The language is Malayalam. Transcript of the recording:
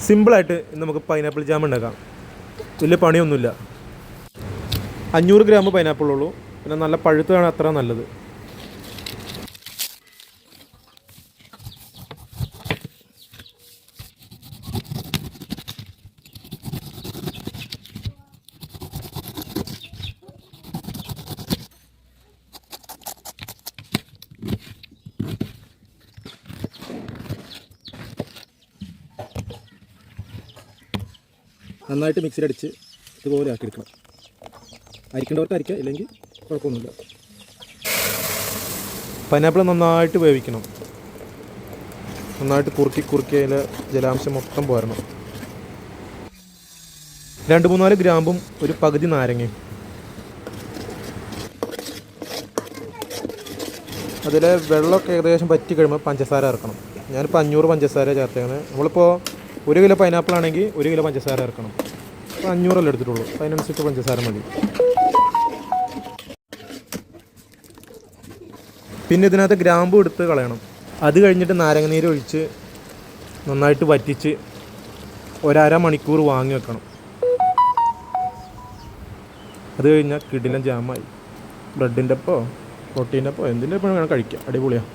സിമ്പിളായിട്ട് ഇന്ന് നമുക്ക് പൈനാപ്പിൾ ജാം ഉണ്ടാക്കാം. വലിയ പണിയൊന്നുമില്ല. 500 ഗ്രാം പൈനാപ്പിൾ ഉള്ളൂ. പിന്നെ നല്ല പഴുത്താണ് അത്ര നല്ലത്. നന്നായിട്ട് മിക്സിയിലടിച്ച് ഇതുപോലെ ആക്കിയെടുക്കണം. അരിക്കേണ്ടവർക്ക് അരിക്കുക, ഇല്ലെങ്കിൽ കുഴപ്പമൊന്നുമില്ല. പൈനാപ്പിൾ നന്നായിട്ട് വേവിക്കണം. നന്നായിട്ട് കുറുക്കി അതിലെ ജലാംശം മൊത്തം പോരണം. 2-3 ഗ്രാമ്പും ഒരു പകുതി നാരങ്ങയും. അതിലെ വെള്ളമൊക്കെ ഏകദേശം പറ്റി കഴിയുമ്പോൾ പഞ്ചസാര ഇറക്കണം. ഞാനിപ്പോൾ 500 പഞ്ചസാര ചേർത്തേക്കുന്നത്. നമ്മളിപ്പോൾ 1 കിലോ പൈനാപ്പിൾ ആണെങ്കിൽ 1 കിലോ പഞ്ചസാര ഇറക്കണം. അപ്പോൾ 500 എടുത്തിട്ടുള്ളൂ. അപ്പോൾ അതിനനുസരിച്ച് പഞ്ചസാര മതി. പിന്നെ ഇതിനകത്ത് ഗ്രാമ്പു എടുത്ത് കളയണം. അത് കഴിഞ്ഞിട്ട് നാരങ്ങ നീര് ഒഴിച്ച് നന്നായിട്ട് വറ്റിച്ച് 1.5 മണിക്കൂർ വാങ്ങി വെക്കണം. അത് കഴിഞ്ഞാൽ കിടിലൻ ജാമായി. ബ്രെഡിൻ്റെ ഒപ്പോ പ്രോട്ടീൻ്റെ ഒപ്പോ എന്തിൻ്റെ ഒപ്പം വേണം കഴിക്കാം. അടിപൊളിയാണ്.